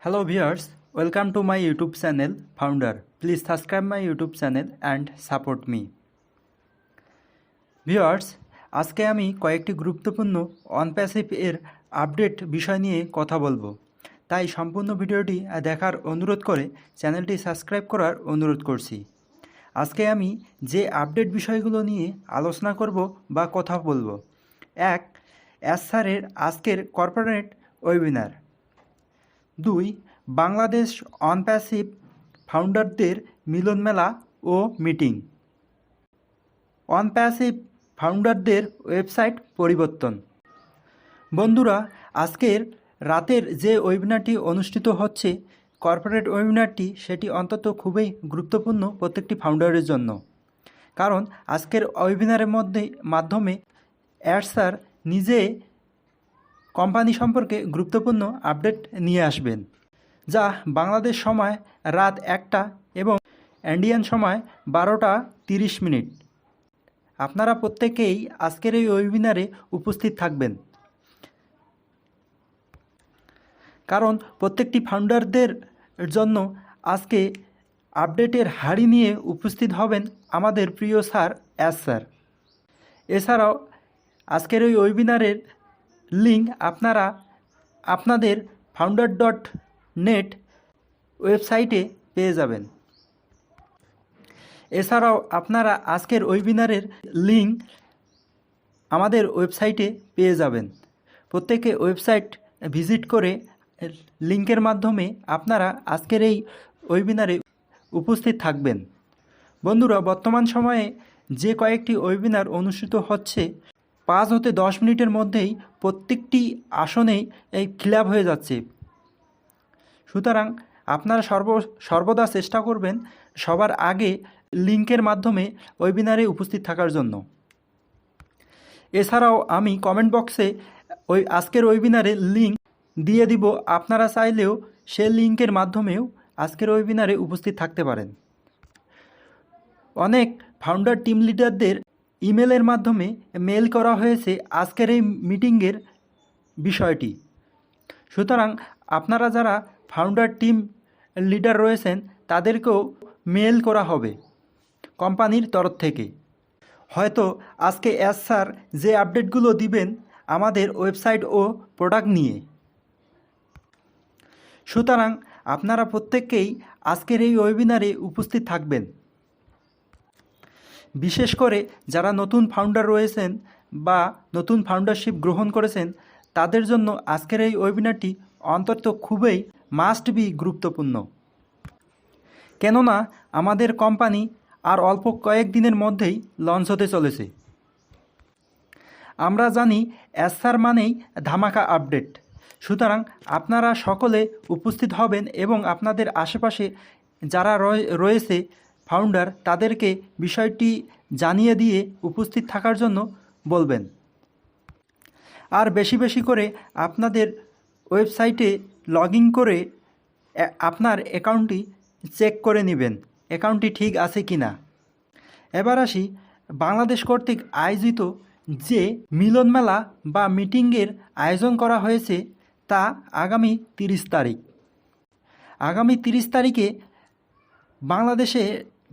Hello viewers, welcome to my YouTube channel Founder. Please subscribe my YouTube channel and support me. Viewers, আজকে আমি কয়েকটি গুরুত্বপূর্ণ অনপ্যাসিভ এর update বিষয় নিয়ে কথা বলবো। তাই সম্পূর্ণ ভিডিওটি দেখার অনুরোধ করে চ্যানেলটি সাবস্ক্রাইব করার অনুরোধ করছি। আজকে আমি যে আপডেট বিষয়গুলো নিয়ে আলোচনা করব বা কথা বলবো। 1. স্যারের আজকের কর্পোরেট ওয়েবিনার। 2. বাংলাদেশ অনপ্যাসিভ ফাউন্ডারদের মিলন মেলা ও মিটিং। অনপ্যাসিভ ফাউন্ডারদের ওয়েবসাইট পরিবর্তন। বন্ধুরা, আজকের রাতের যে ওয়েবিনারটি অনুষ্ঠিত হচ্ছে কর্পোরেট ওয়েবিনারটি, সেটি অন্তত খুবই গুরুত্বপূর্ণ প্রত্যেকটি ফাউন্ডারের জন্য। কারণ আজকের ওয়েবিনারের মাধ্যমে স্যার নিজে কোম্পানি সম্পর্কে গুরুত্বপূর্ণ আপডেট নিয়ে আসবেন, যা বাংলাদেশ সময় রাত 1টা এবং ইন্ডিয়ান সময় 12:30। আপনারা প্রত্যেকেই আজকের এই ওয়েবিনারে উপস্থিত থাকবেন, কারণ প্রত্যেকটি ফাউন্ডারদের জন্য আজকে আপডেটের হাড়ি নিয়ে উপস্থিত হবেন আমাদের প্রিয় স্যার স্যার। এছাড়াও আজকের এই ওয়েবিনারের লিঙ্ক আপনারা আপনাদের founder.net ওয়েবসাইটে পেয়ে যাবেন। এছাড়াও আপনারা আজকের ওয়েবিনারের লিঙ্ক আমাদের ওয়েবসাইটে পেয়ে যাবেন। প্রত্যেকে ওয়েবসাইট ভিজিট করে লিঙ্কের মাধ্যমে আপনারা আজকের এই ওয়েবিনারে উপস্থিত থাকবেন। বন্ধুরা, বর্তমান সময়ে যে কয়েকটি ওয়েবিনার অনুষ্ঠিত হচ্ছে 5 হতে 10 মিনিটের মধ্যেই প্রত্যেকটি আসনেই ফিল আপ হয়ে যাচ্ছে। সুতরাং আপনারা সর্বদা চেষ্টা করবেন সবার আগে লিঙ্কের মাধ্যমে ওয়েবিনারে উপস্থিত থাকার জন্য। এছাড়াও আমি কমেন্ট বক্সে আজকের ওয়েবিনারের লিঙ্ক দিয়ে দিব, আপনারা চাইলেও সেই লিঙ্কের মাধ্যমেও আজকের ওয়েবিনারে উপস্থিত থাকতে পারেন। অনেক ফাউন্ডার টিম লিডারদের ইমেলের মাধ্যমে মেল করা হয়েছে আজকের এই মিটিংয়ের বিষয়টি। সুতরাং আপনারা যারা ফাউন্ডার টিম লিডার রয়েছেন তাদেরকেও মেল করা হবে কোম্পানির তরফ থেকে। হয়তো আজকে স্যার যে আপডেটগুলো দিবেন আমাদের ওয়েবসাইট ও প্রোডাক্ট নিয়ে। সুতরাং আপনারা প্রত্যেককেই আজকের এই ওয়েবিনারে উপস্থিত থাকবেন। বিশেষ করে যারা নতুন ফাউন্ডার রয়েছেন বা নতুন ফাউন্ডারশিপ গ্রহণ করেছেন তাদের জন্য আজকের এই ওয়েবিনারটি অন্তত খুবই মাস্ট বি গুরুত্বপূর্ণ। কেননা আমাদের কোম্পানি আর অল্প কয়েকদিনের মধ্যেই লঞ্চ হতে চলেছে। আমরা জানি স্যার মানেই ধামাকা আপডেট। সুতরাং আপনারা সকলে উপস্থিত হবেন এবং আপনাদের আশেপাশে যারা রয়েছে ফাউন্ডার তাদেরকে বিষয়টি জানিয়ে দিয়ে উপস্থিত থাকার জন্য বলবেন। আর বেশি বেশি করে আপনাদের ওয়েবসাইটে লগ ইন করে আপনার অ্যাকাউন্টটি চেক করে নেবেন, অ্যাকাউন্টটি ঠিক আছে কি না। এবার আসি বাংলাদেশ কর্তৃক আয়োজিত যে মিলন মেলা বা মিটিংয়ের আয়োজন করা হয়েছে তা আগামী 30 তারিখ। আগামী 30 তারিখে বাংলাদেশে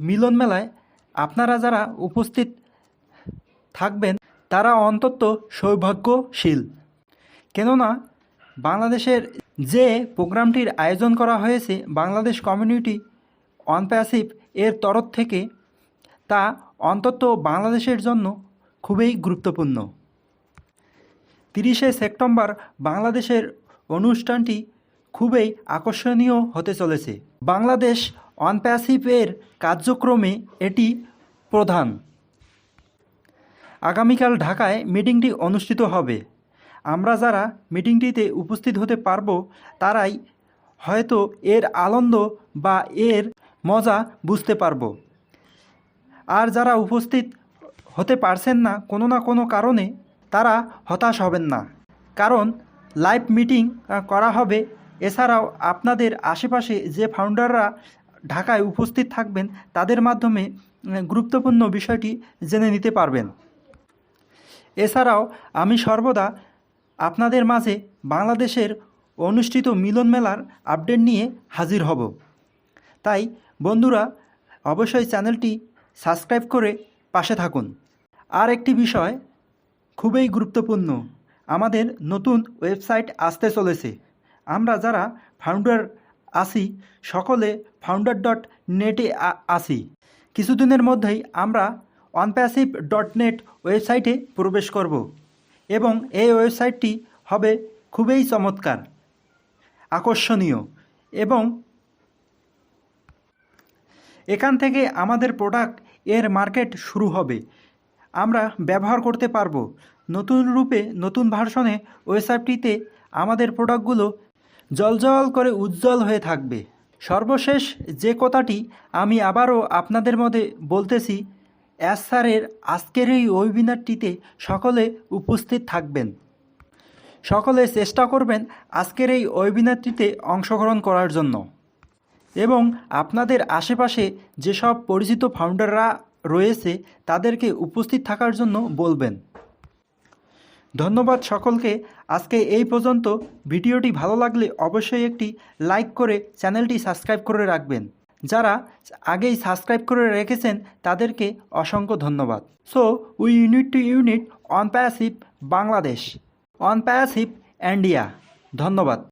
মিলন মেলায় আপনারা যারা উপস্থিত থাকবেন তারা অন্তত সৌভাগ্যশীল। কেননা বাংলাদেশের যে প্রোগ্রামটির আয়োজন করা হয়েছে বাংলাদেশ কমিউনিটি অনপ্যাসিভ এর তরফ থেকে, তা অন্তত বাংলাদেশের জন্য খুবই গুরুত্বপূর্ণ। 30শে সেপ্টেম্বর বাংলাদেশের অনুষ্ঠানটি খুবই আকর্ষণীয় হতে চলেছে। বাংলাদেশ অনপ্যাসিভ এর কার্যক্রমে এটি প্রধান। আগামীকাল ঢাকায় মিটিংটি অনুষ্ঠিত হবে। আমরা যারা মিটিংটিতে উপস্থিত হতে পারব তারাই হয়তো এর আনন্দ বা এর মজা বুঝতে পারব। আর যারা উপস্থিত হতে পারছেন না কোনো কারণে, তারা হতাশ হবেন না, কারণ লাইভ মিটিং করা হবে। এছাড়াও আপনাদের আশেপাশে যে ফাউন্ডাররা ঢাকায় উপস্থিত থাকবেন তাদের মাধ্যমে গুরুত্বপূর্ণ বিষয়টি জেনে নিতে পারবেন। এছাড়াও আমি সর্বদা আপনাদের মাঝে বাংলাদেশের অনুষ্ঠিত মিলন মেলার আপডেট নিয়ে হাজির হব। তাই বন্ধুরা অবশ্যই চ্যানেলটি সাবস্ক্রাইব করে পাশে থাকুন। আর একটি বিষয় খুবই গুরুত্বপূর্ণ, আমাদের নতুন ওয়েবসাইট আসতে চলেছে। আমরা যারা ফাউন্ডার আসি সকলে founder.net-এ আসি। কিছুদিনের মধ্যেই আমরা onpassive.net ওয়েবসাইটে প্রবেশ করব এবং এই ওয়েবসাইটটি হবে খুবই চমৎকার, আকর্ষণীয় এবং এখান থেকে আমাদের প্রোডাক্ট এর মার্কেট শুরু হবে। আমরা ব্যবহার করতে পারবো। নতুন রূপে নতুন ভার্সনে ওয়েবসাইটটিতে আমাদের প্রোডাক্টগুলো জ্বলজ্বল করে উজ্জ্বল হয়ে থাকবে। সর্বশেষ যে কথাটি আমি আবারও আপনাদের মধ্যে বলতেছি, স্যারের আজকের এই ওয়েবিনারটিতে সকলে উপস্থিত থাকবেন। সকলে চেষ্টা করবেন আজকের এই ওয়েবিনারটিতে অংশগ্রহণ করার জন্য এবং আপনাদের আশেপাশে যেসব পরিচিত ফাউন্ডাররা রয়েছে তাদেরকে উপস্থিত থাকার জন্য বলবেন। ধন্যবাদ সকলকে। আজকে এই পর্যন্ত। ভিডিওটি ভালো লাগলে অবশ্যই একটি লাইক করে চ্যানেলটি সাবস্ক্রাইব করে রাখবেন। যারা আগেই সাবস্ক্রাইব করে রেখেছেন তাদেরকে অসংখ্য ধন্যবাদ। So we unit to unit Onpassive Bangladesh, Onpassive India. ধন্যবাদ।